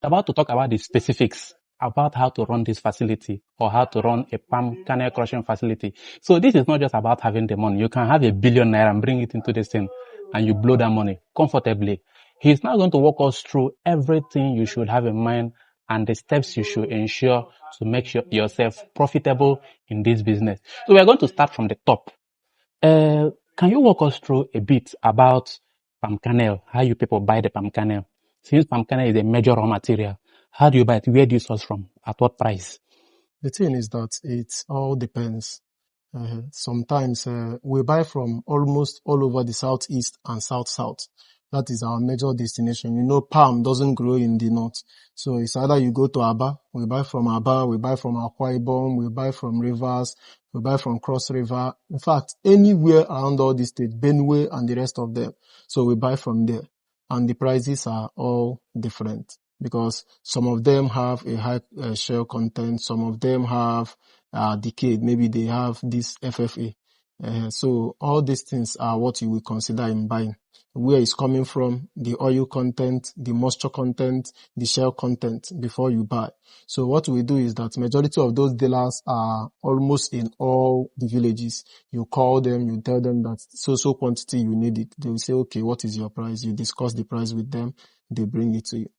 About to talk about the specifics about how to run this facility or how to run a palm kernel crushing facility. So this is not just about having the money. You can have £1 billion and bring it into this thing and you blow that money comfortably. He's now going to walk us through everything you should have in mind and the steps you should ensure to make sure yourself profitable in this business. So we're going to start from the top. Can you walk us through a bit about palm kernel, how you people buy the palm kernel? Since palm kernel is a major raw material, how do you buy it? Where do you source from? At what price? The thing is that it all depends. Sometimes we buy from almost all over the southeast and south-south. That is our major destination. You know, palm doesn't grow in the north. So it's either you go to Aba, we buy from Aba, we buy from Akwa Ibom, we buy from Rivers, we buy from Cross River. In fact, anywhere around all the states, Benue and the rest of them. So we buy from there. And the prices are all different because some of them have a high shell content, some of them have decayed. Maybe they have this FFA. So all these things are what you will consider in buying. Where it's coming from, the oil content, the moisture content, the shell content before you buy. So what we do is that majority of those dealers are almost in all the villages. You call them, you tell them that so quantity you need it. They will say, okay, what is your price? You discuss the price with them. They bring it to you.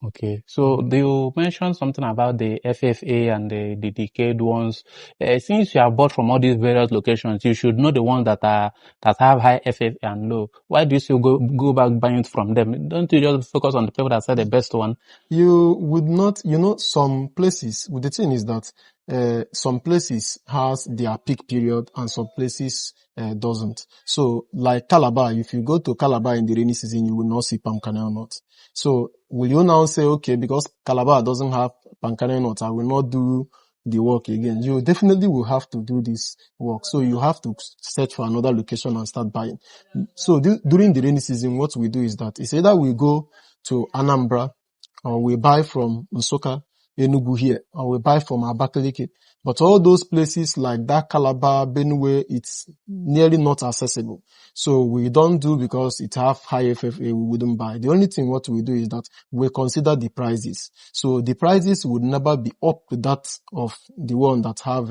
Okay, so you mentioned something about the FFA and the decayed ones. Since you have bought from all these various locations, you should know the ones that have high FFA and low. Why do you still go back buying it from them? Don't you just focus on the people that sell the best one? You would not, some places, the thing is that some places has their peak period and some places doesn't. So like Calabar, if you go to Calabar in the rainy season, you will not see palm kernel nuts. So will you now say, okay, because Calabar doesn't have palm kernel nuts, I will not do the work again? You definitely will have to do this work. So you have to search for another location and start buying. So during the rainy season, what we do is that it's either we go to Anambra or we buy from Nsukka, Enugu here, or we buy from Abakaliki. But all those places like that Calabar, Benue, it's nearly not accessible. So we don't do because it have high FFA, we wouldn't buy. The only thing what we do is that we consider the prices. So the prices would never be up to that of the one that have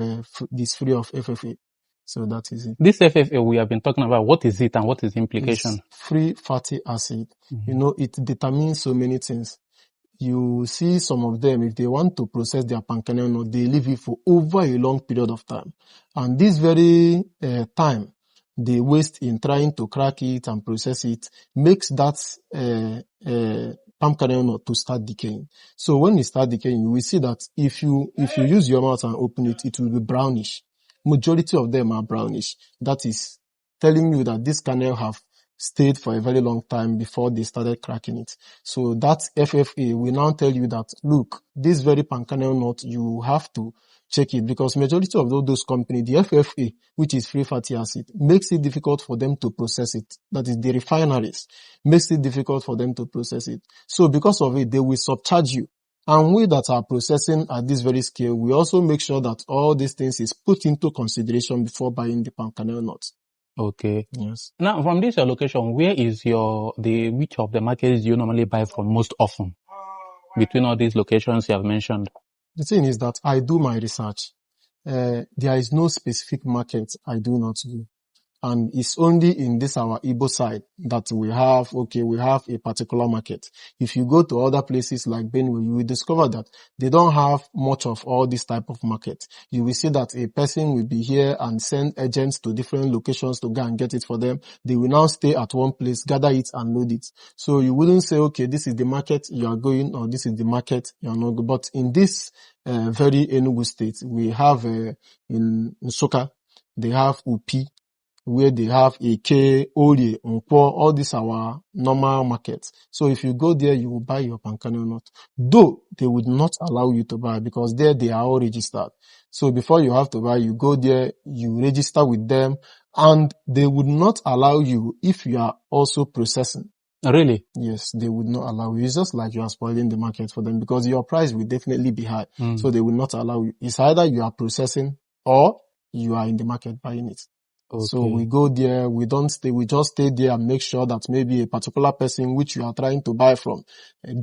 this free of FFA. So that is it. This FFA we have been talking about, what is it and what is the implication? It's free fatty acid. It determines so many things. You see some of them, if they want to process their palm kernel nut, they leave it for over a long period of time. And this very time they waste in trying to crack it and process it makes that palm kernel nut to start decaying. So when it starts decaying, you will see that if you use your mouth and open it, it will be brownish. Majority of them are brownish. That is telling you that this kernel have stayed for a very long time before they started cracking it. So that FFA will now tell you that, look, this very palm kernel nut, you have to check it because majority of those companies, the FFA, which is free fatty acid, makes it difficult for them to process it. That is the refineries, makes it difficult for them to process it. So because of it, they will subcharge you. And we that are processing at this very scale, we also make sure that all these things is put into consideration before buying the palm kernel nuts. Okay. Yes. Now, from this your location, where is which of the markets do you normally buy from most often between all these locations you have mentioned? The thing is that I do my research. There is no specific market I do not do. And it's only in this our Igbo side that we have a particular market. If you go to other places like Benue, you will discover that they don't have much of all this type of market. You will see that a person will be here and send agents to different locations to go and get it for them. They will now stay at one place, gather it and load it. So you wouldn't say, okay, this is the market you are going or this is the market you are not going. But in this very Enugu state, we have in Nsukka, they have Upi, where they have Eke, Orie, Nkwo, all these are our normal markets. So if you go there, you will buy your palm kernel nut. Though they would not allow you to buy because there they are all registered. So before you have to buy, you go there, you register with them, and they would not allow you if you are also processing. Really? Yes, they would not allow you. It's just like you are spoiling the market for them because your price will definitely be high. So they will not allow you. It's either you are processing or you are in the market buying it. So we go there, we don't stay, we just stay there and make sure that maybe a particular person which you are trying to buy from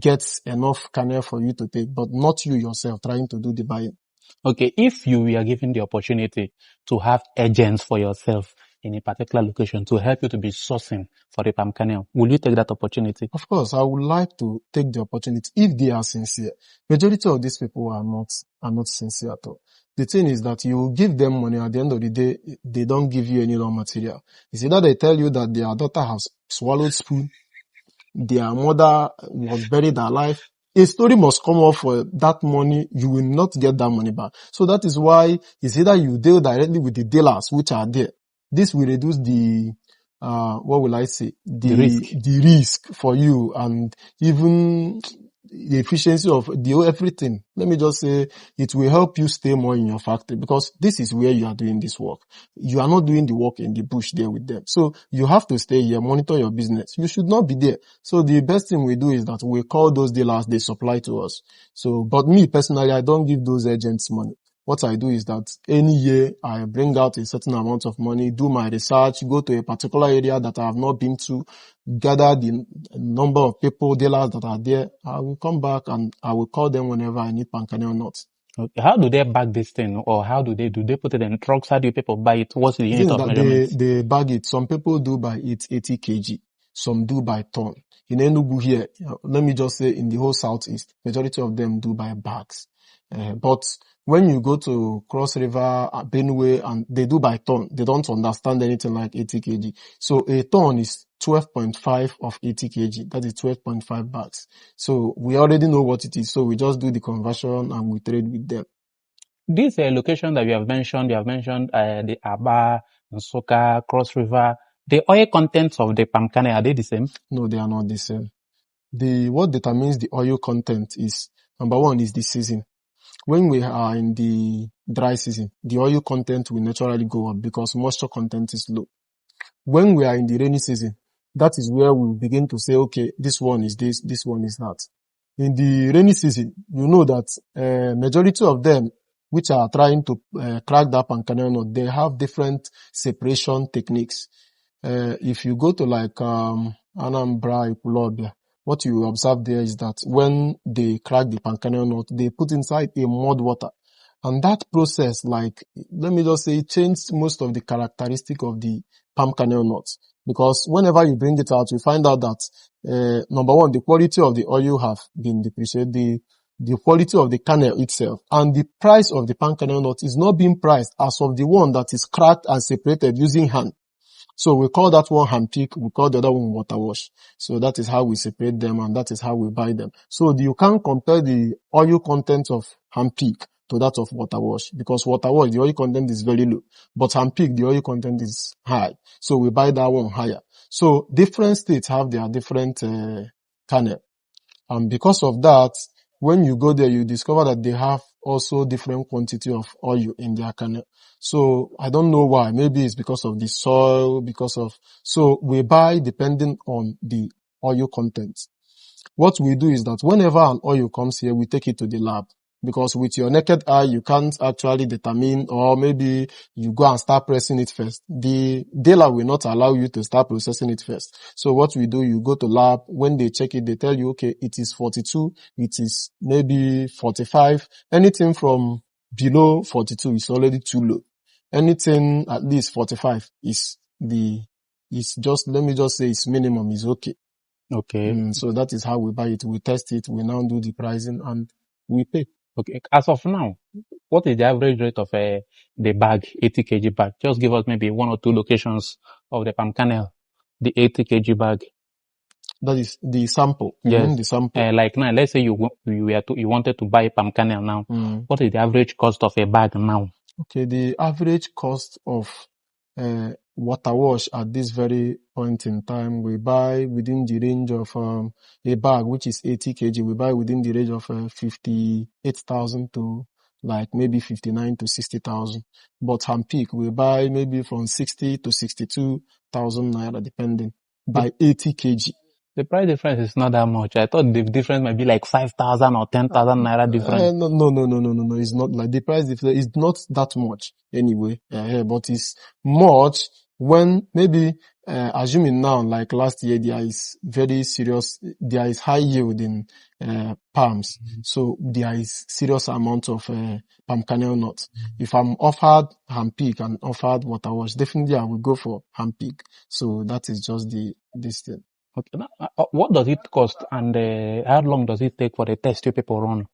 gets enough kernel for you to take, but not you yourself trying to do the buying. Okay, if you were given the opportunity to have agents for yourself in a particular location to help you to be sourcing for the palm kernel, will you take that opportunity? Of course, I would like to take the opportunity if they are sincere. Majority of these people are not sincere at all. The thing is that you give them money, at the end of the day, they don't give you any raw material. It's either they tell you that their daughter has swallowed spoon, their mother was buried alive. A story must come up for that money. You will not get that money back. So that is why it's either you deal directly with the dealers which are there. This will reduce the, what will I say? The risk for you, and even the efficiency of everything. Let me just say it will help you stay more in your factory, because this is where you are doing this work. You are not doing the work in the bush there with them. So you have to stay here, monitor your business. You should not be there. So the best thing we do is that we call those dealers, they supply to us. So, but me personally, I don't give those agents money. What I do is that any year I bring out a certain amount of money, do my research, go to a particular area that I have not been to, gather the number of people, dealers that are there. I will come back and I will call them whenever I need palm kernel nuts. Okay. How do they bag this thing, or how do they put it in trucks? How do people buy it? What's the unit of measurement? They bag it. Some people do by it 80 kg. Some do by ton. In Enugu here, let me just say in the whole southeast, majority of them do by bags. But when you go to Cross River, Benue, and they do by ton, they don't understand anything like 80 kg. So a ton is 12.5 of 80 kg. That is 12.5 bags. So we already know what it is. So we just do the conversion and we trade with them. This location that you have mentioned the Aba, Nsoka, Cross River. The oil contents of the palm kernel, are they the same? No, they are not the same. What determines the oil content is, number one, is the season. When we are in the dry season, the oil content will naturally go up because moisture content is low. When we are in the rainy season, that is where we begin to say, okay, this one is this one is that. In the rainy season, you know that majority of them which are trying to crack that palm kernel nut, they have different separation techniques. If you go to like Anambra, Ikulobia, what you observe there is that when they crack the palm kernel nut, they put inside a mud water. And that process, like, let me just say, changed most of the characteristic of the palm kernel nut. Because whenever you bring it out, you find out that, number one, the quality of the oil have been depreciated, the quality of the kernel itself, and the price of the palm kernel nut is not being priced as of the one that is cracked and separated using hand. So we call that one hand pick, we call the other one water wash. So that is how we separate them and that is how we buy them. So you can't compare the oil content of hand pick to that of water wash, because water wash, the oil content is very low, but hand pick, the oil content is high. So we buy that one higher. So different states have their different kernel. And because of that, when you go there, you discover that they have also different quantity of oil in their kernel. So I don't know why. Maybe it's because of the soil, so we buy depending on the oil content. What we do is that whenever an oil comes here, we take it to the lab. Because with your naked eye, you can't actually determine, or maybe you go and start pressing it first. The dealer will not allow you to start processing it first. So what we do, you go to lab. When they check it, they tell you, okay, it is 42, it is maybe 45. Anything from below 42 is already too low. Anything at least 45 let me just say it's minimum, is okay. Okay. So that is how we buy it. We test it. We now do the pricing and we pay. Okay. As of now, what is the average rate of the bag, 80 kg bag? Just give us maybe one or two locations of the palm kernel, the 80 kg bag. That is the sample. Yes. The sample. Like now, let's say you wanted to buy palm kernel now. What is the average cost of a bag now? Okay, the average cost of water wash at this very point in time, we buy within the range of a bag which is 80 kg. We buy within the range of 58,000 to like maybe 59 to 60,000. But hand pick, we buy maybe from 60 to 62,000 naira, depending, by 80 kg. The price difference is not that much. I thought the difference might be like 5,000 or 10,000 naira difference. No. It's not like the price difference is not that much anyway. But it's much when maybe, assuming now, like last year, there is high yield in, palms. So there is serious amount of, palm kernel nuts. If I'm offered hand pick and offered water wash, definitely I will go for hand pick. So that is just this thing. Okay. Now, what does it cost and how long does it take for the test you people run?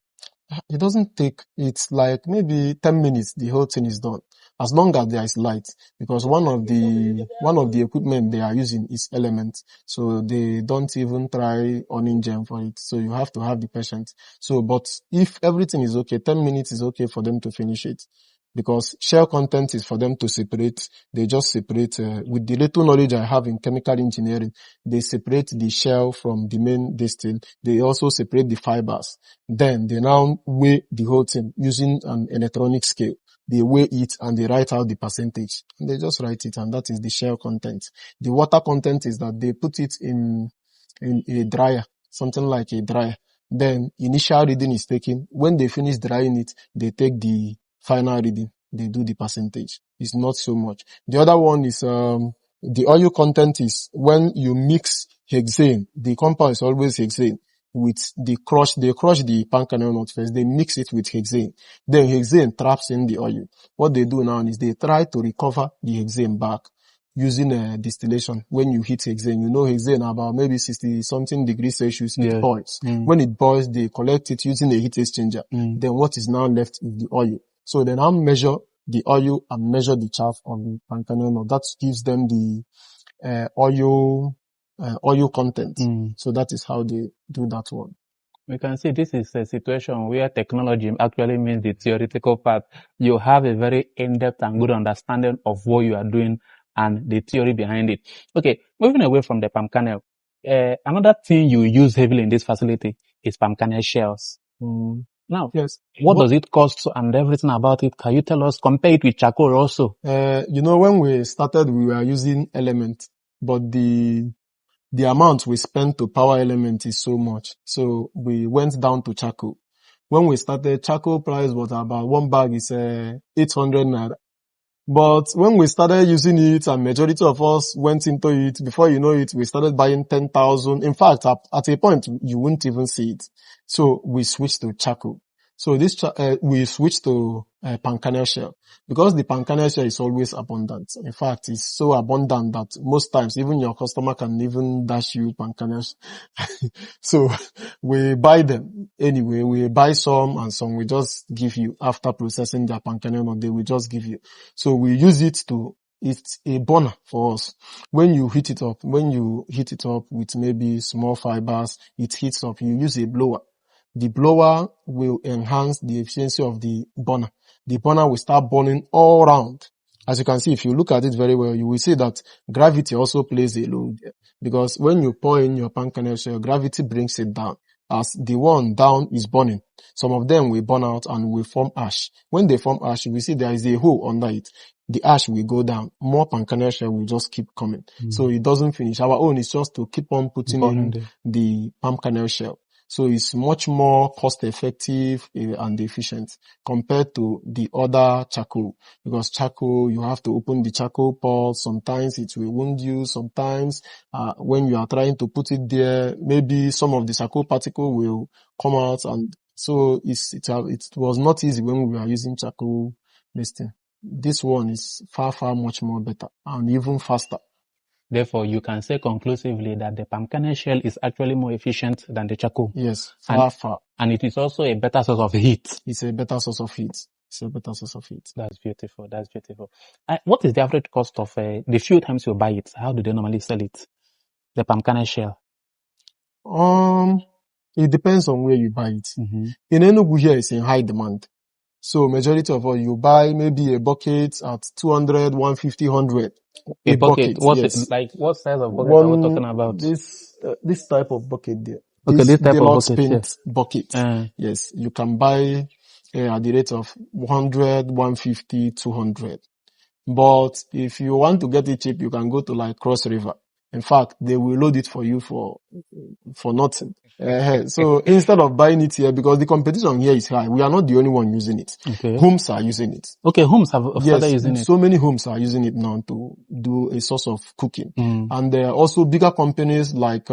It doesn't take, it's like maybe 10 minutes, the whole thing is done. As long as there is light, because one of the equipment they are using is element. So they don't even try on gem for it. So you have to have the patience. So, but if everything is okay, 10 minutes is okay for them to finish it. Because shell content is for them to separate. They just separate, with the little knowledge I have in chemical engineering, they separate the shell from the main distill. They also separate the fibers. Then they now weigh the whole thing using an electronic scale. They weigh it and they write out the percentage. And they just write it, and that is the shell content. The water content is that they put it in a dryer, something like a dryer. Then initial reading is taken. When they finish drying it, they take the final reading. They do the percentage. It's not so much. The other one is, the oil content is when you mix hexane. The compound is always hexane. They crush the palm kernel nut first. They mix it with hexane. Then hexane traps in the oil. What they do now is they try to recover the hexane back using distillation. When you heat hexane, hexane about maybe 60 something degrees Celsius, it boils. When it boils, they collect it using a heat exchanger. Then what is now left is the oil. So then I'll measure the oil and measure the chaff on the palm kernel nut. That gives them the oil content. So that is how they do that one. We can see this is a situation where technology actually means the theoretical part. You have a very in-depth and good understanding of what you are doing and the theory behind it. Okay, moving away from the palm kernel, another thing you use heavily in this facility is palm kernel shells. Now, yes, what does it cost and everything about it? Can you tell us, compare it with charcoal also? When we started, we were using element, but the amount we spent to power element is so much. So we went down to charcoal. When we started, charcoal price was about one bag is 800 naira. But when we started using it, and majority of us went into it, before you know it, we started buying 10,000. In fact, at a point, you wouldn't even see it. So we switched to charcoal. So we switched to palm kernel shell, because the palm kernel shell is always abundant. In fact, it's so abundant that most times even your customer can even dash you palm kernel. So we buy them anyway. We buy some, and some we just give you after processing their palm kernel. They will just give you. So we use it it's a burner for us. When you heat it up with maybe small fibers, it heats up. You use a blower. The blower will enhance the efficiency of the burner. The burner will start burning all around. As you can see, if you look at it very well, you will see that gravity also plays a role there. Because when you pour in your palm kernel shell, gravity brings it down. As the one down is burning, some of them will burn out and will form ash. When they form ash, you will see there is a hole under it. The ash will go down. More palm kernel shell will just keep coming. So it doesn't finish. Our own is just to keep on putting in the palm kernel shell. So it's much more cost effective and efficient compared to the other charcoal. Because charcoal, you have to open the charcoal pot. Sometimes it will wound you. Sometimes, when you are trying to put it there, maybe some of the charcoal particle will come out. And so it was not easy when we were using charcoal listing. This one is far, far much more better and even faster. Therefore, you can say conclusively that the palm kernel shell is actually more efficient than the charcoal. Yes, far. And it is also a better source of heat. It's a better source of heat. That's beautiful. What is the average cost of the few times you buy it? How do they normally sell it? The palm kernel shell. It depends on where you buy it. In Enugu here, it's in high demand. So majority of all, you buy maybe a bucket at 200, 150, 100. A bucket? Yes. What size of bucket are we talking about? This type of bucket there. Okay, this type of bucket. Yes. You can buy at the rate of 100, 150, 200. But if you want to get it cheap, you can go to like Cross River. In fact, they will load it for you for nothing. So instead of buying it here, because the competition here is high, we are not the only one using it. Okay. Homes are using it. Okay, homes have started Yes, using it. so many homes are using it now to do a source of cooking. Mm. And there are also bigger companies like,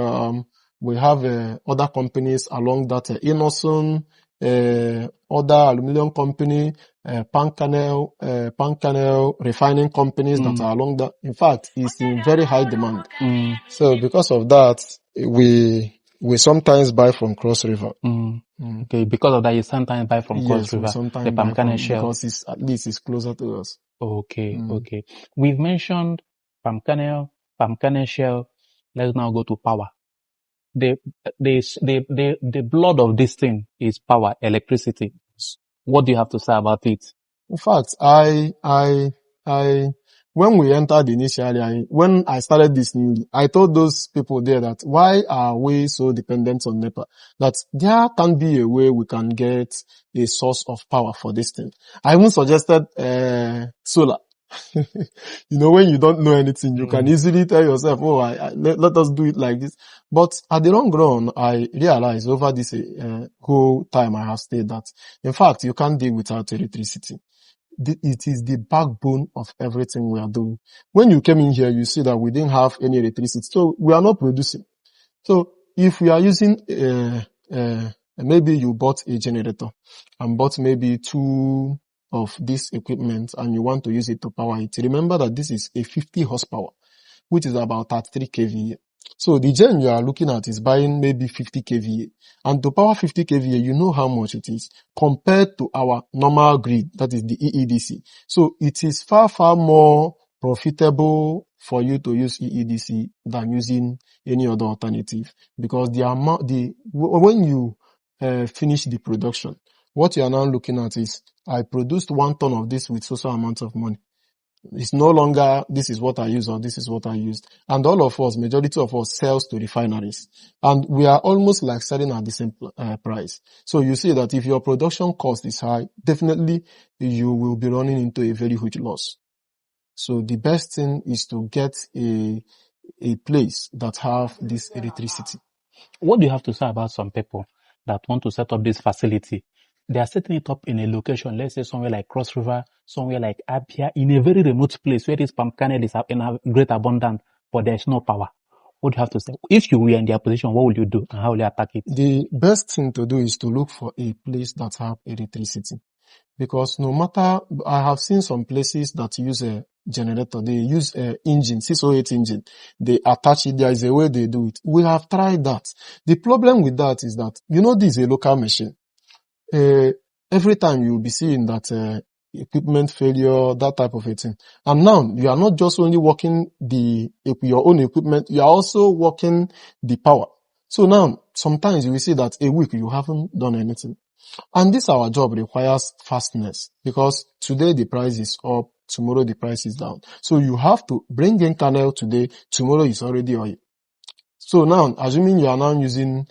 we have other companies along that, Innoson, other aluminum company, pan kernel refining companies that are along that. In fact, it's in very high demand. So because of that, we sometimes buy from Cross River. Okay, because of that, you sometimes buy from Cross Yes, we River, sometimes the buy palm from, kernel shell. because at least it's closer to us. Okay, okay. We've mentioned palm kernel shell. Let's now go to power. The blood of this thing is power, electricity. What do you have to say about it? In fact, when we entered initially, when I started this new, I told those people there that why are we so dependent on NEPA? That there can be a way we can get a source of power for this thing. I even suggested, solar. When you don't know anything, you can easily tell yourself, oh, let us do it like this. But at the long run, I realized over this whole time I have stayed that, in fact, you can't deal without electricity. It is the backbone of everything we are doing. When you came in here, you see that we didn't have any electricity, so we are not producing. So if we are using, maybe you bought a generator and bought maybe 2 of this equipment and you want to use it to power it, remember that this is a 50 horsepower, which is about 33 kVA. So the gen you are looking at is buying maybe 50 kVA. And to power 50 kVA, you know how much it is compared to our normal grid, that is the EEDC. So it is far, far more profitable for you to use EEDC than using any other alternative, because when you finish the production, what you are now looking at is, I produced 1 ton of this with so amount of money. It's no longer, this is what I use or this is what I used. And all of us, majority of us, sells to refineries. And we are almost like selling at the same price. So you see that if your production cost is high, definitely you will be running into a very huge loss. So the best thing is to get a place that have this electricity. What do you have to say about some people that want to set up this facility? They are setting it up in a location, let's say somewhere like Cross River, somewhere like Abia, in a very remote place where this palm kernel is in a great abundance, but there's no power. What do you have to say? If you were in their position, what will you do and how will you attack it? The best thing to do is to look for a place that have electricity. Because no matter, I have seen some places that use a generator, they use a engine, 608 engine. They attach it, there is a way they do it. We have tried that. The problem with that is that, this is a local machine. Every time you'll be seeing that equipment failure, that type of a thing. And now you are not just only working your own equipment, you are also working the power. So now sometimes you will see that a week you haven't done anything. And this our job requires fastness, because today the price is up, tomorrow the price is down. So you have to bring in kernel today, tomorrow is already oil. So now, assuming you are now using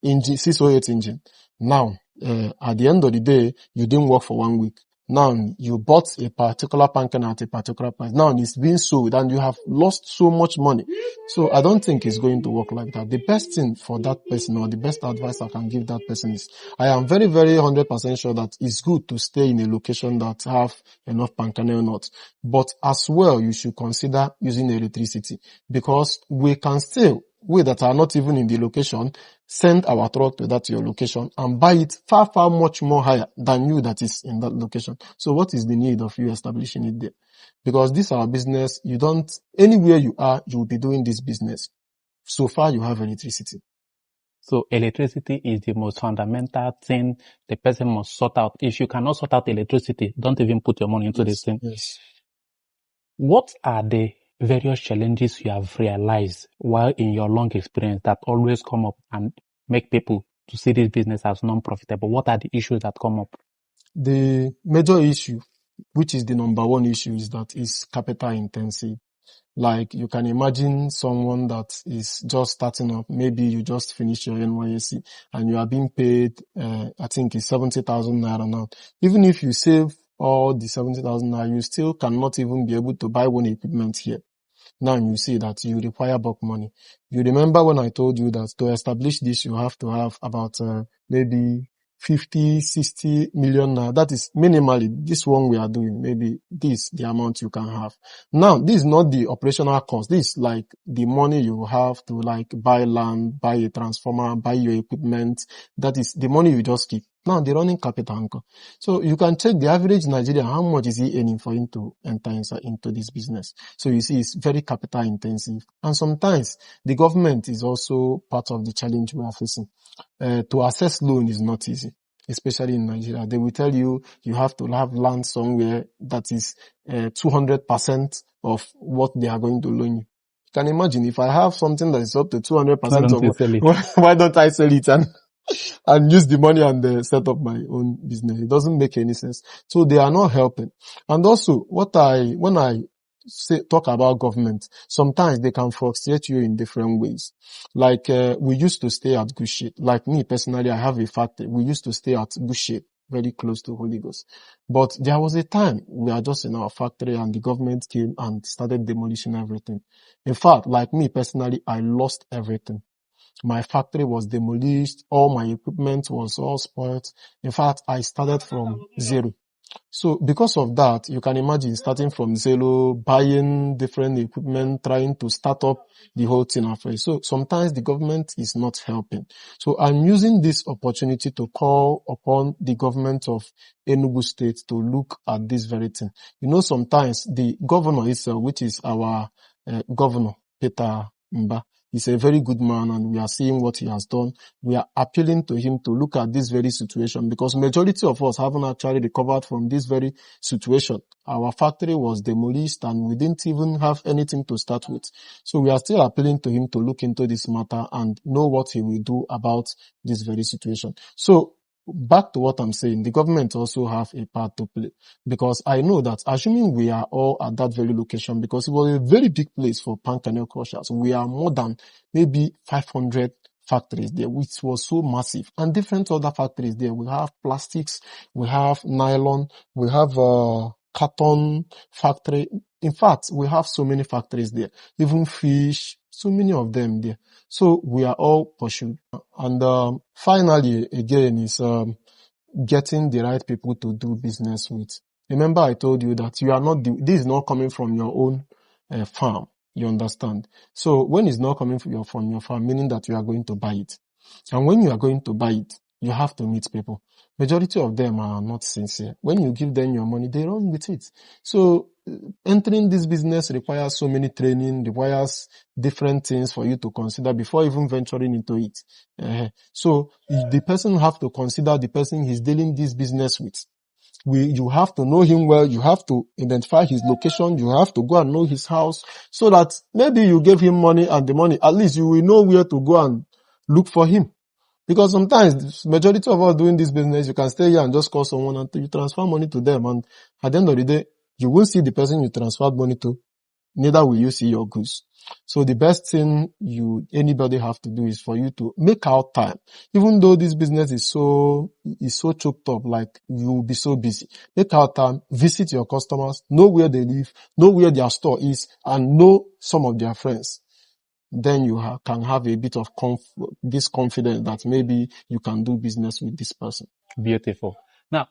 engine 608 engine, now at the end of the day, you didn't work for 1 week. Now you bought a particular pan kernel at a particular price. Now it's being sold and you have lost so much money. So I don't think it's going to work like that. The best thing for that person, or the best advice I can give that person, is, I am very, very 100% sure that it's good to stay in a location that have enough pan kernel nuts. But as well, you should consider using electricity, because we can still, we that are not even in the location, send our truck to your location and buy it far, far much more higher than you that is in that location. So what is the need of you establishing it there? Because this is our business. Anywhere you are, you will be doing this business. So far you have electricity. So electricity is the most fundamental thing the person must sort out. If you cannot sort out electricity, don't even put your money into this thing. Yes. What are the various challenges you have realized while in your long experience that always come up and make people to see this business as non-profitable? What are the issues that come up? The major issue, which is the number one issue, is that it's capital intensive. Like, you can imagine someone that is just starting up. Maybe you just finished your NYSC and you are being paid, I think it's 70,000 naira now. Even if you save all the 70,000 naira, you still cannot even be able to buy one equipment here. Now you see that you require bulk money. You remember when I told you that to establish this, you have to have about maybe 50, 60 million now. That is minimally this one we are doing. Maybe this, the amount you can have. Now, this is not the operational cost. This is like the money you have to like buy land, buy a transformer, buy your equipment. That is the money you just keep. Now, the running capital anchor. So you can check the average Nigerian, how much is he earning for him to enter into this business. So you see, it's very capital intensive. And sometimes the government is also part of the challenge we are facing. To access loan is not easy, especially in Nigeria. They will tell you have to have land somewhere that is 200% of what they are going to loan you. You can imagine if I have something that is up to 200% of why don't I sell it and use the money and set up my own business? It doesn't make any sense. So they are not helping. And also, when I talk about government, sometimes they can frustrate you in different ways. Like, we used to stay at Good Shape. Like me personally, I have a factory. We used to stay at Good Shape, very close to Holy Ghost. But there was a time we are just in our factory and the government came and started demolishing everything. In fact, like me personally, I lost everything. My factory was demolished. All my equipment was all spoiled. In fact, I started from zero. So because of that, you can imagine starting from zero, buying different equipment, trying to start up the whole thing afresh. So sometimes the government is not helping. So I'm using this opportunity to call upon the government of Enugu State to look at this very thing. You know, sometimes the governor itself, which is our governor, Peter Mba, he's a very good man and we are seeing what he has done. We are appealing to him to look at this very situation because majority of us haven't actually recovered from this very situation. Our factory was demolished and we didn't even have anything to start with. So we are still appealing to him to look into this matter and know what he will do about this very situation. So back to what I'm saying, the government also have a part to play because I know that assuming we are all at that very location because it was a very big place for palm kernel crushers, we are more than maybe 500 factories there, which was so massive, and different other factories there. We have plastics, we have nylon, we have carton factory. In fact, we have so many factories there, even fish, so many of them there. So we are all pursued. And finally, again, is getting the right people to do business with. Remember, I told you that you are not. This is not coming from your own farm. You understand? So when it's not coming from your farm, meaning that you are going to buy it, and when you are going to buy it, you have to meet people. Majority of them are not sincere. When you give them your money, they run with it. So entering this business requires so many training, requires different things for you to consider before even venturing into it. So the person have to consider the person he's dealing this business with. You have to know him well. You have to identify his location. You have to go and know his house so that maybe you give him money and the money, at least you will know where to go and look for him. Because sometimes, majority of us doing this business, you can stay here and just call someone and you transfer money to them. And at the end of the day, you won't see the person you transferred money to. Neither will you see your goods. So the best thing anybody have to do is for you to make out time. Even though this business is so choked up, like you will be so busy. Make out time, visit your customers, know where they live, know where their store is, and know some of their friends. Then you can have a bit of this confidence that maybe you can do business with this person. Beautiful. Now,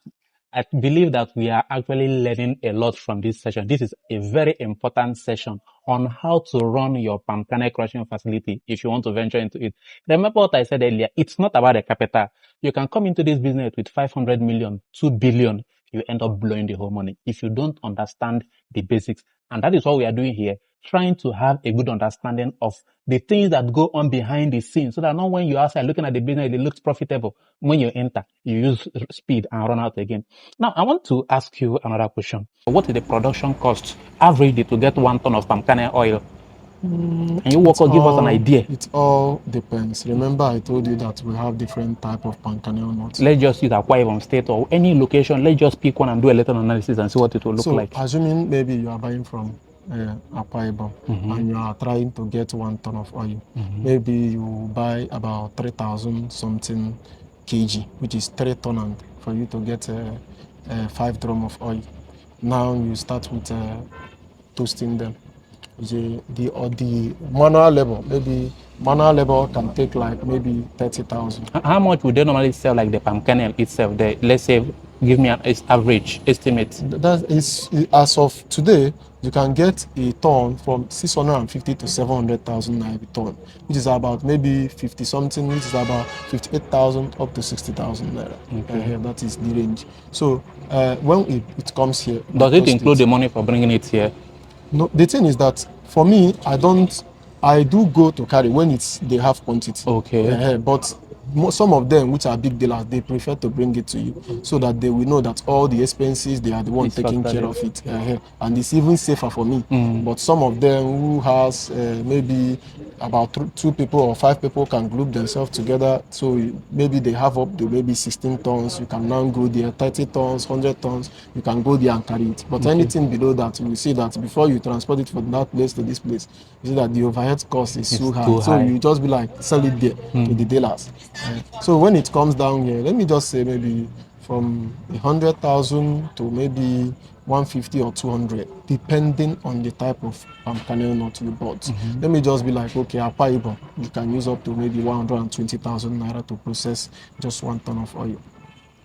I believe that we are actually learning a lot from this session. This is a very important session on how to run your palm kernel crushing facility if you want to venture into it. Remember what I said earlier, it's not about the capital. You can come into this business with 500 million, 2 billion, you end up blowing the whole money if you don't understand the basics. And that is what we are doing here, trying to have a good understanding of the things that go on behind the scenes so that not when you're outside looking at the business, it looks profitable. When you enter, you use speed and run out again. Now, I want to ask you another question. What is the production cost averagely to get 1 ton of palm kernel oil? Can you give us an idea? It all depends. Remember, I told you that we have different type of palm kernel nuts. Let's just use Akwa Ibom State or any location. Let's just pick one and do a little analysis and see what it will look like. So, assuming maybe you are buying from Akwa Ibom and you are trying to get 1 ton of oil, maybe you buy about 3,000 something kg, which is 3 ton, and for you to get 5 drum of oil. Now you start with toasting them. The manual labor, maybe manual labor can take like maybe 30,000. How much would they normally sell like the palm kernel itself? Let's say, give me an average estimate. That is, as of today, you can get a ton from 650 to 700,000 naira a ton, which is about maybe 50 something, which is about 58,000 up to 60,000 naira. Okay. That is the range. So when it comes here, does it include the money for bringing it here? No, the thing is that for me, I do go to carry when they have quantity. Okay. But some of them, which are big dealers, they prefer to bring it to you so that they will know that all the expenses, they are the one taking care of it. And it's even safer for me. But some of them who has maybe about 2 people or 5 people can group themselves together. So maybe they have up to maybe 16 tons. You can now go there, 30 tons, 100 tons. You can go there and carry it. But anything below that, you will see that before you transport it from that place to this place, you see that the overhead cost is too high. So you just be like, sell it there to the dealers. So when it comes down here, let me just say maybe from 100,000 to maybe 150 or 200, depending on the type of palm kernel nut you bought. Let me just be like, okay, Apaibo, you can use up to maybe 120,000 naira to process just 1 ton of oil.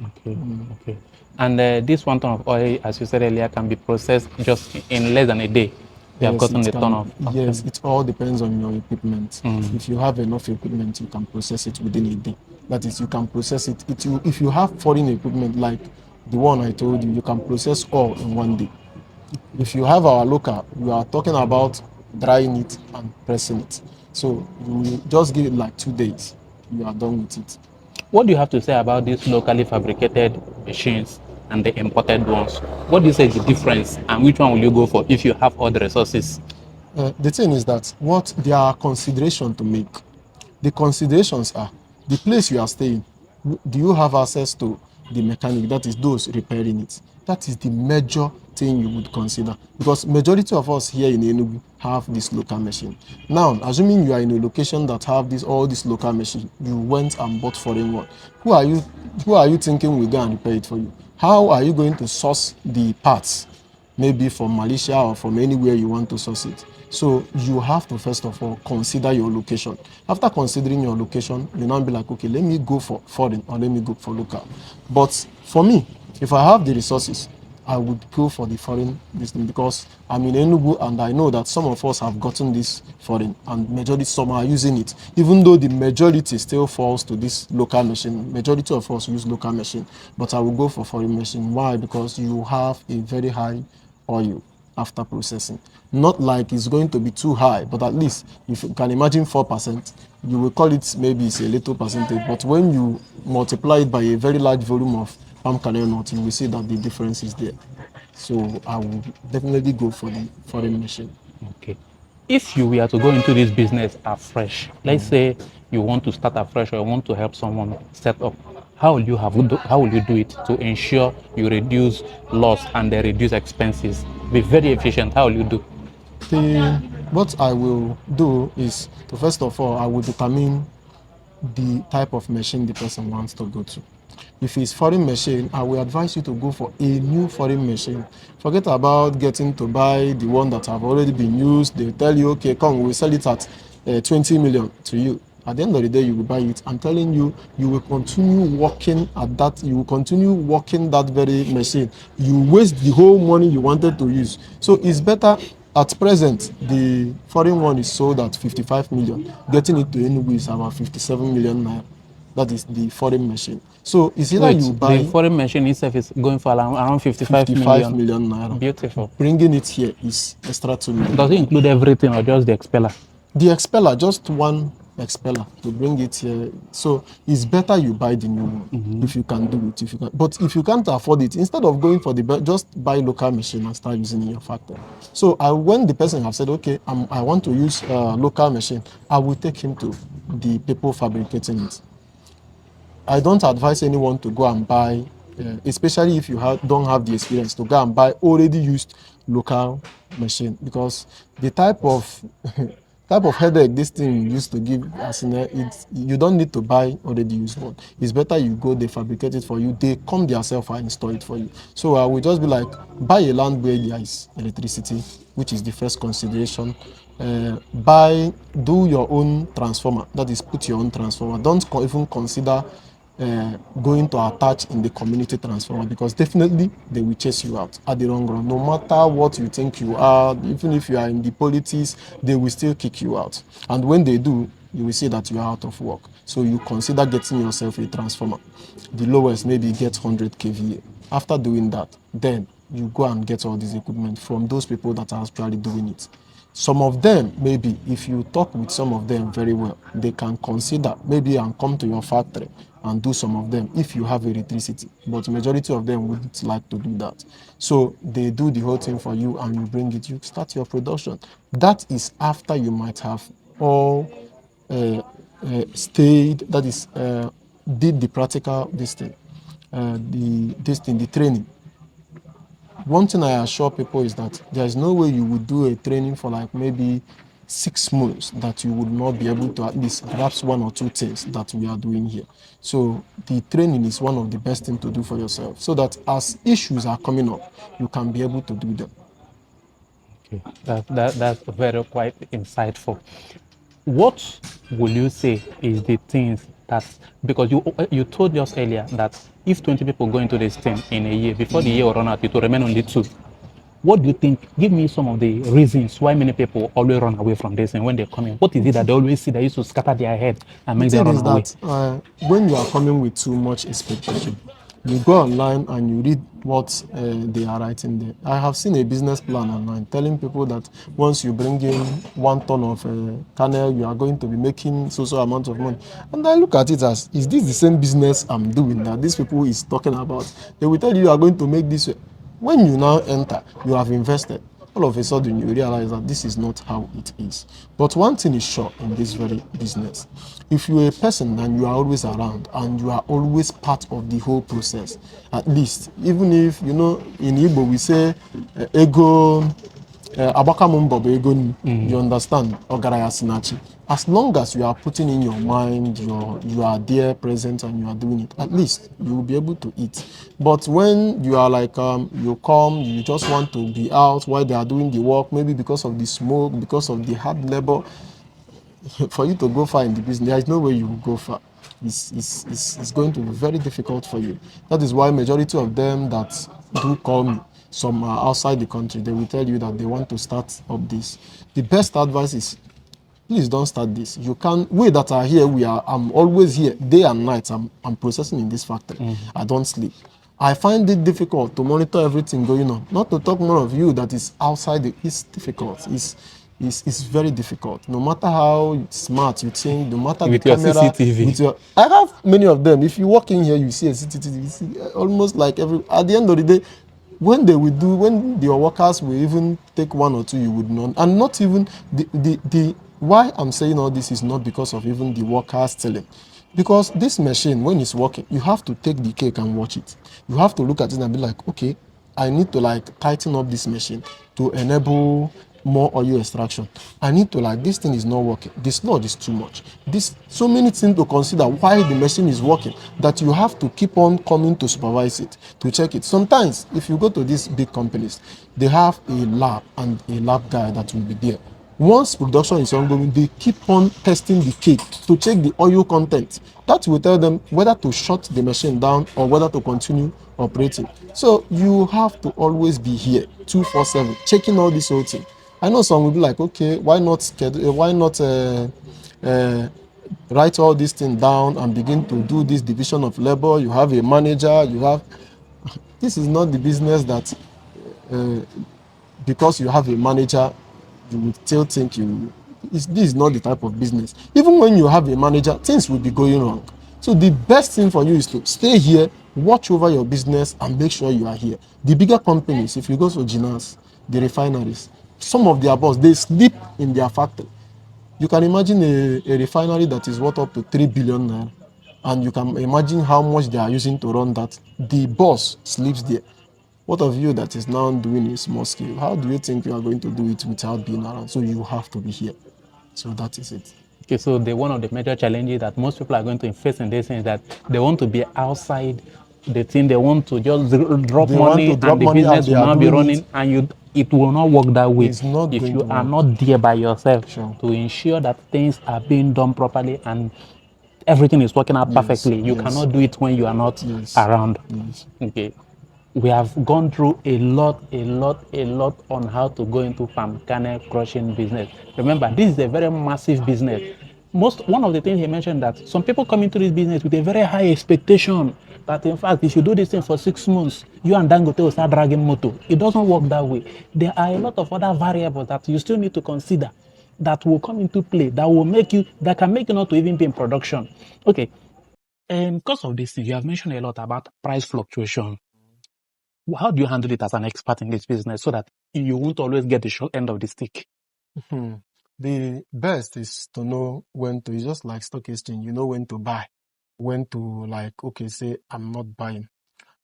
Okay. Okay. And this 1 ton of oil, as you said earlier, can be processed just in less than a day. You have gotten a ton of. Yes, it all depends on your equipment. If you have enough equipment, you can process it within a day. That is, you can process it. If you have foreign equipment like the one I told you, you can process all in 1 day. If you have our local, we are talking about drying it and pressing it. So you just give it like 2 days, you are done with it. What do you have to say about these locally fabricated machines and the imported ones? What do you say is the difference, and which one will you go for if you have all the resources? The thing is that what there are considerations to make. The considerations are the place you are staying. Do you have access to the mechanic, that is those repairing it? That is the major thing you would consider, because majority of us here in Enugu have this local machine. Now, assuming you are in a location that have all this local machine, you went and bought foreign one. Who are you thinking will go and repair it for you? How are you going to source the parts? Maybe from Malaysia or from anywhere you want to source it. So you have to first of all consider your location. After considering your location, you now be like, okay, let me go for foreign or let me go for local. But for me, if I have the resources, I would go for the foreign listing, because I'm in Enugu and I know that some of us have gotten this foreign and majority some are using it. Even though the majority still falls to this local machine, majority of us use local machine, but I will go for foreign machine. Why? Because you have a very high oil after processing. Not like it's going to be too high, but at least if you can imagine 4%, you will call it maybe it's a little percentage, but when you multiply it by a very large volume of palm kernel nut, you will see that the difference is there. So I will definitely go for the foreign machine. Okay. If you were to go into this business afresh, let's say you want to start afresh or you want to help someone set up, how will you do it to ensure you reduce loss and reduce expenses? Be very efficient. How will you do? What I will do is to, first of all, I will determine the type of machine the person wants to go to. If it's foreign machine, I will advise you to go for a new foreign machine. Forget about getting to buy the one that have already been used. They tell you, okay, come, we'll sell it at 20 million to you. At the end of the day, you will buy it. I'm telling you, you will continue working at that. You will continue working that very machine. You waste the whole money you wanted to use. So it's better. At present, the foreign one is sold at 55 million. Getting it to Enugu is about 57 million naira. That is the foreign machine. So it's either you buy the foreign machine itself is going for around 55 million naira. Beautiful. Bringing it here is extra 2 million. Does it include everything or just the expeller? The expeller, just one expeller to bring it here. So it's better you buy the new one if you can do it. If you can, but if you can't afford it, instead of going for just buy local machine and start using in your factory. So when the person have said, okay, I want to use local machine, I will take him to the people fabricating it. I don't advise anyone to go and buy, especially if you don't have the experience, to go and buy already used local machine, because the type of type of headache this thing used to give, as in you don't need to buy already used one. It's better you go, they fabricate it for you, they come themselves and install it for you. So I will just be like, buy a land where there is electricity, which is the first consideration. Do your own transformer, that is, put your own transformer. Don't even consider going to attach in the community transformer, because definitely they will chase you out at the long run. No matter what you think you are, even if you are in the politics, they will still kick you out. And when they do, you will see that you are out of work. So you consider getting yourself a transformer. The lowest maybe get 100 kVA. After doing that, then you go and get all this equipment from those people that are actually doing it. Some of them, maybe if you talk with some of them very well, they can consider maybe and come to your factory and do some of them if you have electricity. But majority of them wouldn't like to do that. So they do the whole thing for you and you bring it, you start your production. That is after you might have all stayed, that is, did the practical this thing, the training. One thing I assure people is that there is no way you would do a training for like maybe 6 months that you would not be able to at least grasp one or two things that we are doing here. So the training is one of the best things to do for yourself, so that as issues are coming up, you can be able to do them. Okay, that's very quite insightful. What will you say is the things that, because you told us earlier that if 20 people go into this thing in a year, before the year will run out, it will remain only 2. What do you think? Give me some of the reasons why many people always run away from this, and when they come in, what is it that they always see that used to scatter their head and The make them thing run is away? that when you are coming with too much expectation, you go online and you read what they are writing there. I have seen a business plan online telling people that once you bring in 1 ton of kernel, you are going to be making so amount of money. And I look at it as, is this the same business I'm doing that these people is talking about? They will tell you are going to make this. When you now enter, you have invested. All of a sudden, you realize that this is not how it is. But one thing is sure in this very business: if you're a person and you are always around and you are always part of the whole process, at least, even if, you know, in Igbo we say, ego, you understand, ogaraya sinachi. As long as you are putting in your mind, you are there present and you are doing it, at least you will be able to eat. But when you are like, you come, you just want to be out while they are doing the work, maybe because of the smoke, because of the hard labor, for you to go far in the business, there is no way you will go far. It's going to be very difficult for you. That is why majority of them that do call me, some are outside the country, they will tell you that they want to start up this. The best advice is, please don't start this. You can, we that are here, I'm always here day and night. I'm processing in this factory. I don't sleep. I find it difficult to monitor everything going on. Not to talk more of you that is outside. It's difficult. It's very difficult. No matter how smart you think, no matter the With your camera, CCTV. I have many of them. If you walk in here, you see a CCTV. You see almost like at the end of the day, when your workers will even take 1 or 2, you would not, and not even the why I'm saying all this is not because of even the workers telling. Because this machine, when it's working, you have to take the cake and watch it. You have to look at it and be like, okay, I need to like tighten up this machine to enable more oil extraction. I need to like, this thing is not working. This load is too much. This, so many things to consider why the machine is working, that you have to keep on coming to supervise it, to check it. Sometimes, if you go to these big companies, they have a lab and a lab guy that will be there. Once production is ongoing, they keep on testing the cake to check the oil content. That will tell them whether to shut the machine down or whether to continue operating. So you have to always be here 24/7 checking all this whole thing. I know some will be like, okay, why not write all these things down and begin to do this division of labor? You have a manager, this is not the business that because you have a manager, you will still think this is not the type of business. Even when you have a manager, things will be going wrong. So the best thing for you is to stay here, watch over your business, and make sure you are here. The bigger companies, if you go to Ginas, the refineries, some of their boss, they sleep in their factory. You can imagine a refinery that is worth up to 3 billion naira, and you can imagine how much they are using to run that. The boss sleeps there. What of you that is now doing a small scale? How do you think you are going to do it without being around? So you have to be here. So that is it. Okay, so one of the major challenges that most people are going to face in this thing is that they want to be outside the thing. They want to just drop They want money to drop and the money and business they will are now be doing it. running, and it will not work that way. It's not If going you to are work. not there by yourself Sure. to ensure that things are being done properly and everything is working out Yes, perfectly, you yes, cannot do it when you are not yes, around. yes. Okay. We have gone through a lot on how to go into palm kernel crushing business. Remember, this is a very massive business. One of the things he mentioned that some people come into this business with a very high expectation that in fact, if you do this thing for 6 months, you and Dangote will start dragging motor. It doesn't work that way. There are a lot of other variables that you still need to consider that will come into play that can make you not to even be in production. Okay. And because of this thing, you have mentioned a lot about price fluctuation. How do you handle it as an expert in this business so that you won't always get the short end of the stick? The best is to know when to, it's just like stock exchange, you know when to buy, when to okay, say I'm not buying.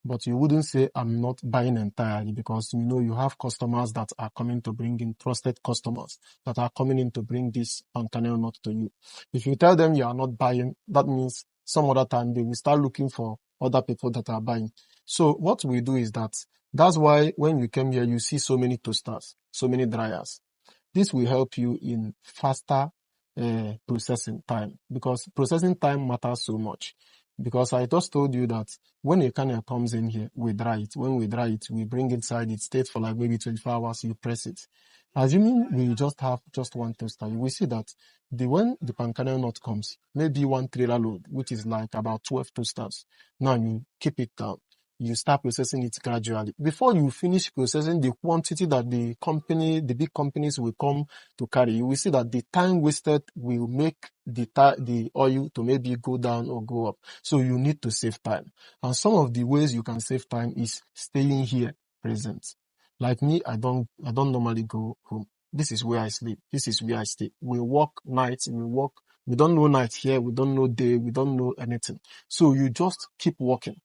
But you wouldn't say I'm not buying entirely because you know you have customers that are coming to bring in, trusted customers that are coming in to bring this pancanel nut to you. If you tell them you are not buying, that means some other time they will start looking for other people that are buying. So what we do is that's why when you came here, you see so many toasters, so many dryers. This will help you in faster processing time because processing time matters so much. Because I just told you that when a kernel comes in here, we dry it. When we dry it, we bring inside, it stays for like maybe 24 hours, you press it. Assuming we just have just one toaster, you will see that when the palm kernel nut comes, maybe one trailer load, which is like about 12 toasters. Now you keep it down. You start processing it gradually. Before you finish processing the quantity that the big companies will come to carry, you will see that the time wasted will make the oil to maybe go down or go up. So you need to save time. And some of the ways you can save time is staying here present. Like me, I don't normally go home. This is where I sleep. This is where I stay. We work nights, we don't know night here, we don't know day, we don't know anything. So you just keep working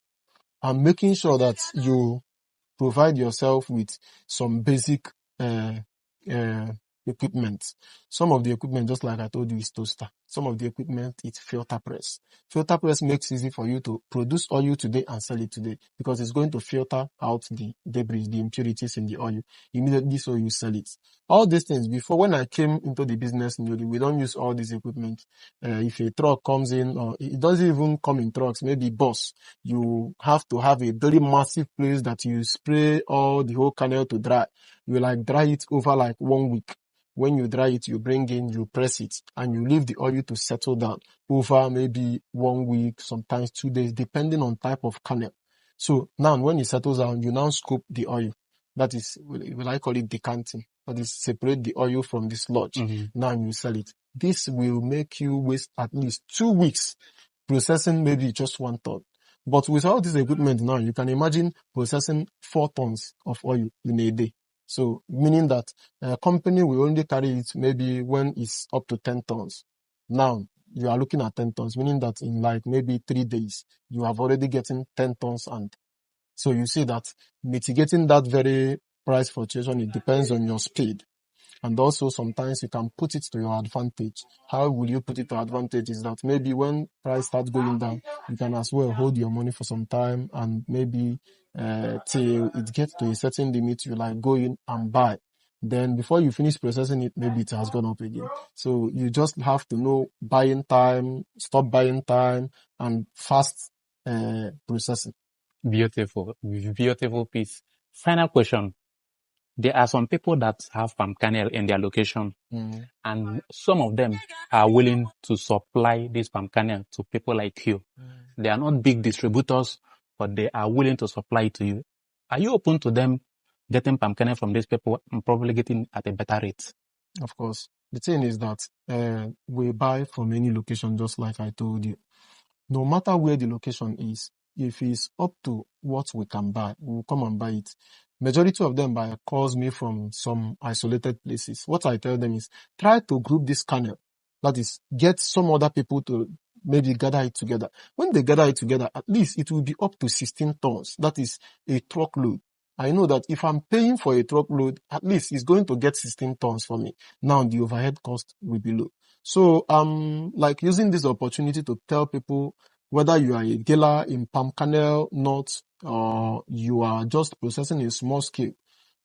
and making sure that you provide yourself with some basic uh, uh, equipment. Some of the equipment, just like I told you, is toaster. Some of the equipment is filter press. Filter press makes it easy for you to produce oil today and sell it today because it's going to filter out the debris, the impurities in the oil immediately, so you sell it. All these things, before when I came into the business, we don't use all this equipment. If a truck comes in, or it doesn't even come in trucks, maybe bus, you have to have a very massive place that you spray all the whole kernel to dry. You dry it over like 1 week. When you dry it, you bring in, you press it, and you leave the oil to settle down over maybe 1 week, sometimes 2 days, depending on type of kernel. So now when it settles down, you now scoop the oil. That is, will I call it decanting? That is, separate the oil from the sludge. Mm-hmm. Now you sell it. This will make you waste at least 2 weeks processing maybe just 1 ton. But with all this equipment now, you can imagine processing 4 tons of oil in a day. So meaning that a company will only carry it maybe when it's up to 10 tons. Now you are looking at 10 tons, meaning that in like maybe 3 days, you have already gotten 10 tons. And so you see that mitigating that very price fluctuation, it depends on your speed. And also sometimes you can put it to your advantage. How will you put it to advantage is that maybe when price starts going down, you can as well hold your money for some time and maybe till it gets to a certain limit, you go in and buy. Then before you finish processing it, maybe it has gone up again. So you just have to know buying time, stop buying time, and fast processing. Beautiful piece. Final question. There are some people that have palm kernel in their location, and some of them are willing to supply this palm kernel to people like you. They are not big distributors, but they are willing to supply it to you. Are you open to them getting palm kernel from these people and probably getting at a better rate? Of course. The thing is that we buy from any location, just like I told you. No matter where the location is, if it's up to what we can buy, we will come and buy it. Majority of them calls me from some isolated places. What I tell them is try to group this kernel. That is, get some other people to maybe gather it together. When they gather it together, at least it will be up to 16 tons. That is a truckload. I know that if I'm paying for a truckload, at least it's going to get 16 tons for me. Now the overhead cost will be low. So like using this opportunity to tell people, whether you are a dealer in palm kernel nuts or you are just processing a small scale,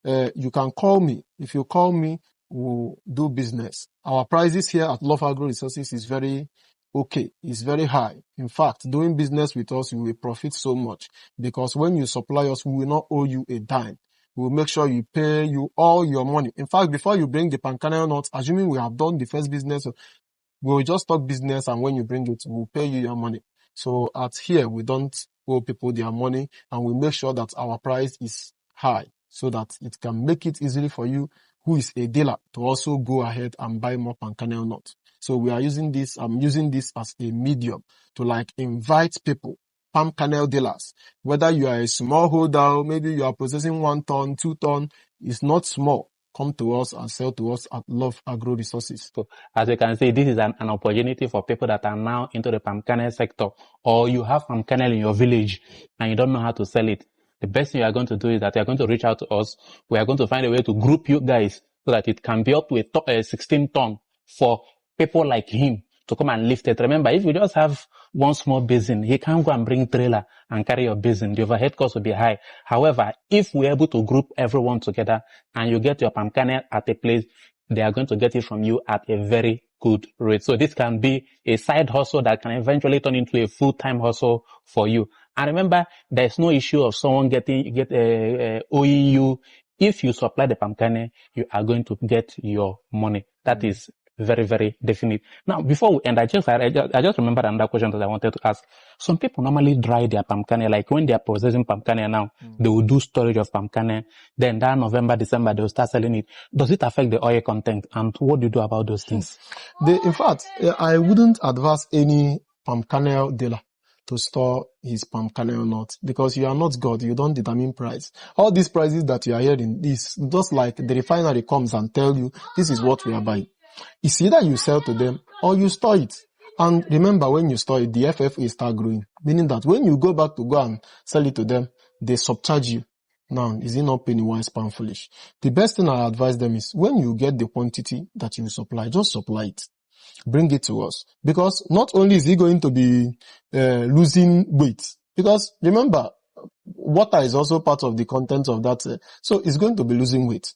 you can call me. If you call me, we'll do business. Our prices here at Love Agro Resources is very okay. It's very high. In fact, doing business with us, you will profit so much, because when you supply us, we will not owe you a dime. We will make sure you pay you all your money. In fact, before you bring the palm kernel nuts, assuming we have done the first business, we'll just talk business, and when you bring it, we'll pay you your money. So at here, we don't owe people their money, and we make sure that our price is high so that it can make it easily for you, who is a dealer, to also go ahead and buy more palm kernel nuts. So we are using this, I'm using this as a medium to like invite people, palm kernel dealers, whether you are a small holder, maybe you are processing 1 ton, 2 ton, it's not small. Come to us and sell to us at Love Agro Resources. So, as you can see, this is an opportunity for people that are now into the palm kernel sector, or you have palm kernel in your village and you don't know how to sell it. The best thing you are going to do is that you are going to reach out to us. We are going to find a way to group you guys so that it can be up to a 16 ton for people like him to come and lift it. Remember, if you just have one small basin, he can't go and bring trailer and carry your basin. The overhead cost will be high. However, if we're able to group everyone together and you get your palm kernel at a place, they are going to get it from you at a very good rate. So this can be a side hustle that can eventually turn into a full-time hustle for you. And remember, there's no issue of someone owing you. If you supply the palm kernel, you are going to get your money. That is very, very definite. Now, before we end, I just remembered another question that I wanted to ask. Some people normally dry their palm kernel, like when they are processing palm kernel now, they will do storage of palm kernel. Then that November, December, they will start selling it. Does it affect the oil content? And what do you do about those things? In fact, I wouldn't advise any palm kernel dealer to store his palm kernel nuts, because you are not God. You don't determine price. All these prices that you are hearing is just like the refinery comes and tell you, this is what we are buying. It's either you sell to them or you store it. And remember, when you store it, the FFA start growing, meaning that when you go back to go and sell it to them, they subcharge you. Now, is it not penny wise, pound foolish? The best thing I advise them is, when you get the quantity that you supply, just supply it. Bring it to us. Because not only is he going to be losing weight, because remember, water is also part of the content of that. So it's going to be losing weight,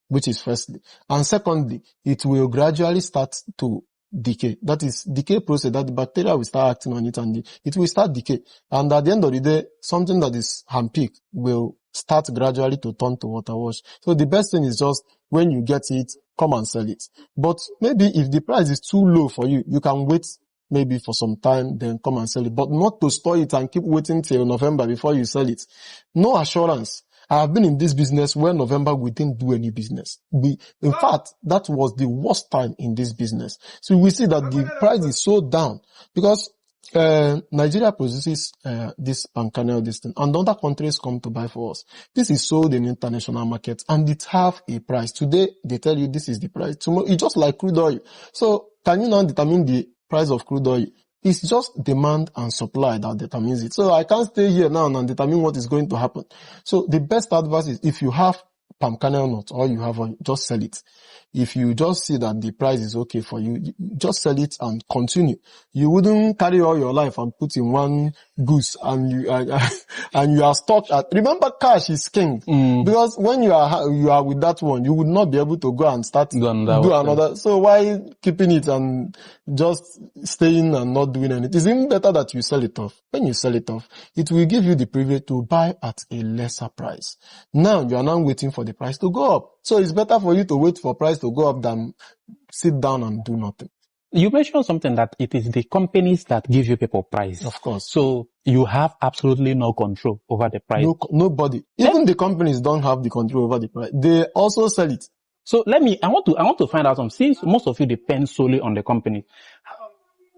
which is firstly. And secondly, it will gradually start to decay. That is decay process, that the bacteria will start acting on it and it will start decay. And at the end of the day, something that is hand-picked will start gradually to turn to water wash. So the best thing is just, when you get it, come and sell it. But maybe if the price is too low for you, you can wait maybe for some time, then come and sell it. But not to store it and keep waiting till November before you sell it. No assurance. I have been in this business where November we didn't do any business. In fact, that was the worst time in this business. So we see that the price is so down because Nigeria produces this palm kernel, this thing, and other countries come to buy for us. This is sold in international markets and it have a price. Today they tell you this is the price. Tomorrow it's just like crude oil. So can you now determine the price of crude oil? It's just demand and supply that determines it. So I can't stay here now and determine what is going to happen. So the best advice is, if you have palm kernel nut or you have one, just sell it. If you just see that the price is okay for you, just sell it and continue. You wouldn't carry all your life and put in one goose and you are stuck at, remember, cash is king. Because when you are with that one, you would not be able to go and start do another. So why keeping it and just staying and not doing anything? It's even better that you sell it off. When you sell it off, it will give you the privilege to buy at a lesser price. Now you are now waiting for the price to go up. So it's better for you to wait for price to go up than sit down and do nothing. You mentioned something that it is the companies that give you people price. Of course. So you have absolutely no control over the price. Nobody. Even the companies don't have the control over the price. They also sell it. So I want to find out some, since most of you depend solely on the company.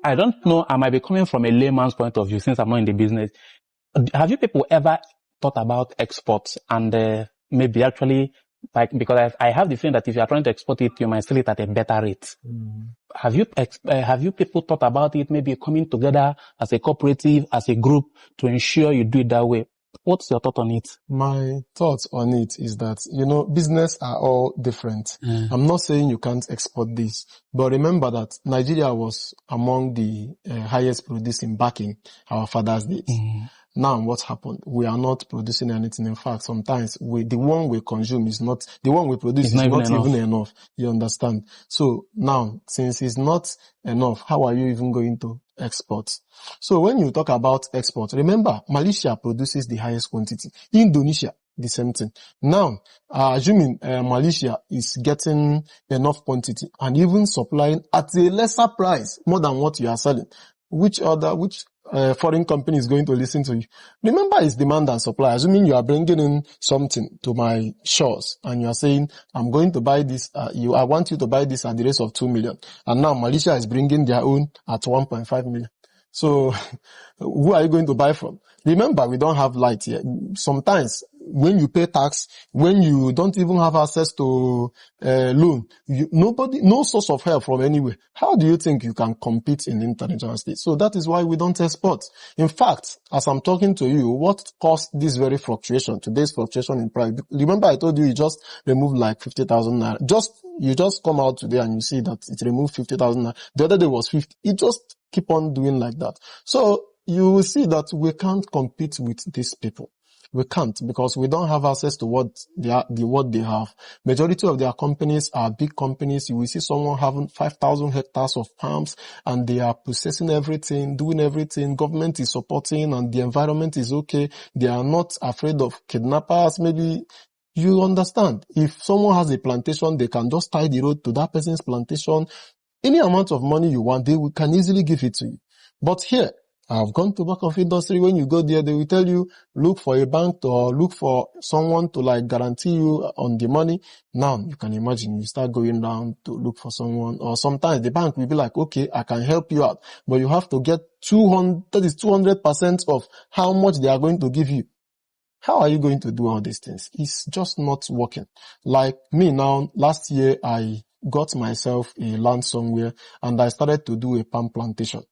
I don't know, I might be coming from a layman's point of view since I'm not in the business. Have you people ever thought about exports and maybe actually, like, because I have the feeling that if you are trying to export it, you might sell it at a better rate. Have you people thought about it, maybe coming together as a cooperative, as a group, to ensure you do it that way? What's your thought on it? My thoughts on it is that, business are all different. I'm not saying you can't export this, but remember that Nigeria was among the highest producing back in our father's days. Now, what happened? We are not producing anything. In fact, sometimes the one we consume is not, the one we produce is not even enough. You understand? So now, since it's not enough, how are you even going to export? So when you talk about export, remember, Malaysia produces the highest quantity. Indonesia, the same thing. Now, assuming Malaysia is getting enough quantity and even supplying at a lesser price, more than what you are selling, which foreign company is going to listen to you? Remember, it's demand and supply. Assuming you are bringing in something to my shores and you are saying, I'm going to buy this, I want you to buy this at the rate of 2 million. And now Malaysia is bringing their own at 1.5 million. So who are you going to buy from? Remember, we don't have light here. Sometimes when you pay tax, when you don't even have access to loan, no source of help from anywhere. How do you think you can compete in the international stage? So that is why we don't export. In fact, as I'm talking to you, what caused this very fluctuation, today's fluctuation in price? Remember, I told you you just removed like 50,000 naira. You just come out today and you see that it removed 50,000 naira. The other day was 50. It just keep on doing like that. So you will see that we can't compete with these people. We can't, because we don't have access to what they have. Majority of their companies are big companies. You will see someone having 5,000 hectares of palms and they are processing everything, doing everything. Government is supporting and the environment is okay. They are not afraid of kidnappers. Maybe you understand. If someone has a plantation, they can just tie the road to that person's plantation. Any amount of money you want, can easily give it to you. But here, I've gone to back of industry. When you go there, they will tell you, look for a bank or look for someone to guarantee you on the money. Now, you can imagine you start going down to look for someone, or sometimes the bank will be like, okay, I can help you out, but you have to get 200% of how much they are going to give you. How are you going to do all these things? It's just not working. Like me now, last year, I got myself a land somewhere and I started to do a palm plantation.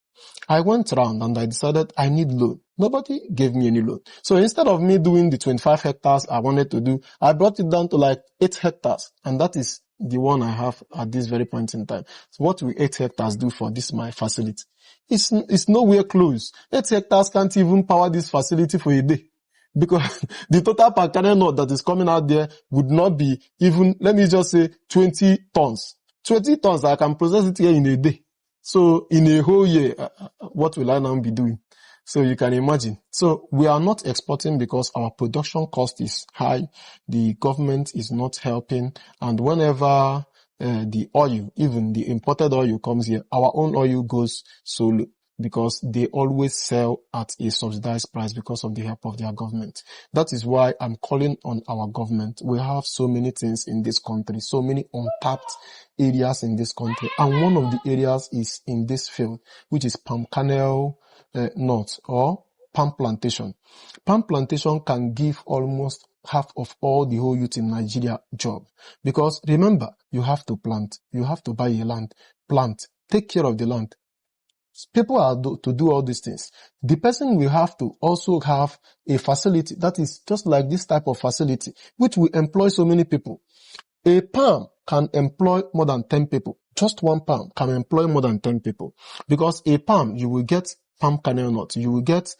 I went around and I decided I need loan. Nobody gave me any loan. So instead of me doing the 25 hectares I wanted to do, I brought it down to 8 hectares. And that is the one I have at this very point in time. So what will 8 hectares do for this my facility? It's nowhere close. 8 hectares can't even power this facility for a day. Because the total per kernel node that is coming out there would not be even, let me just say, 20 tons. 20 tons, I can process it here in a day. So in a whole year, what will I now be doing? So you can imagine. So we are not exporting because our production cost is high. The government is not helping. And whenever the oil, even the imported oil comes here, our own oil goes solo, because they always sell at a subsidized price because of the help of their government. That is why I'm calling on our government. We have so many things in this country, so many untapped areas in this country. And one of the areas is in this field, which is palm kernel nut or palm plantation. Palm plantation can give almost half of all the whole youth in Nigeria job. Because remember, you have to plant, you have to buy a land, plant, take care of the land. People are to do all these things. The person will have to also have a facility that is just like this type of facility, which will employ so many people. A palm can employ more than 10 people. Just one palm can employ more than 10 people. Because a palm, you will get palm kernel nut, you will get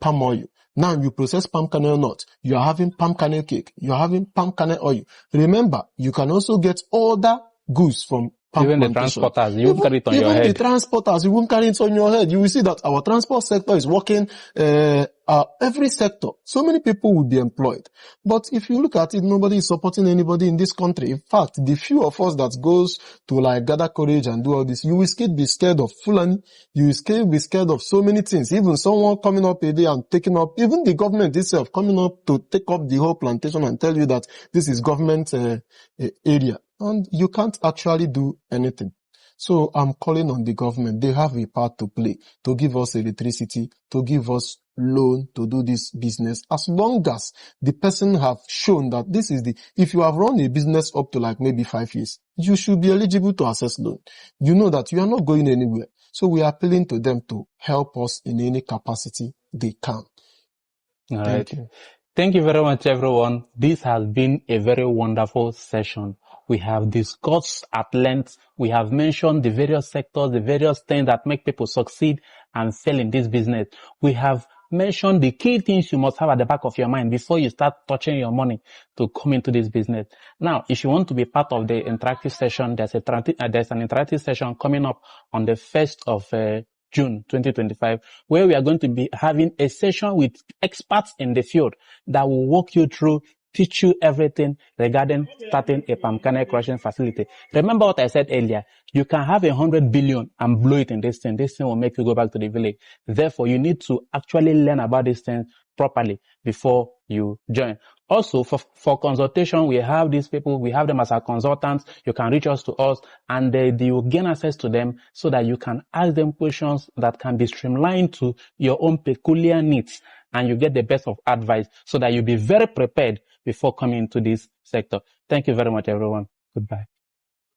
palm oil. Now you process palm kernel nut, you are having palm kernel cake, you are having palm kernel oil. Remember, you can also get other goods from palm even plantation. The transporters, you won't carry it on your head. Even the transporters, you won't carry it on your head. You will see that our transport sector is working, every sector. So many people will be employed. But if you look at it, nobody is supporting anybody in this country. In fact, the few of us that goes to gather courage and do all this, you will still be scared of Fulani. You will still be scared of so many things. Even someone coming up a day and taking up, even the government itself coming up to take up the whole plantation and tell you that this is government area. And you can't actually do anything. So I'm calling on the government. They have a part to play to give us electricity, to give us loan to do this business. As long as the person have shown that this is if you have run a business up to maybe 5 years, you should be eligible to access loan. You know that you are not going anywhere. So we are appealing to them to help us in any capacity they can. All right. Thank you. Thank you very much, everyone. This has been a very wonderful session. We have discussed at length. We have mentioned the various sectors, the various things that make people succeed and fail in this business. We have mentioned the key things you must have at the back of your mind before you start touching your money to come into this business. Now, if you want to be part of the interactive session, there's an interactive session coming up on the 1st of June 2025, where we are going to be having a session with experts in the field that will walk you through, teach you everything regarding starting a palm kernel crushing facility. Remember what I said earlier, you can have 100 billion and blow it in this thing. This thing will make you go back to the village. Therefore, you need to actually learn about these things properly before you join. Also, for consultation, we have these people, we have them as our consultants. You can reach us to us and you will gain access to them so that you can ask them questions that can be streamlined to your own peculiar needs, and you get the best of advice so that you'll be very prepared before coming into this sector. Thank you very much, everyone. Goodbye.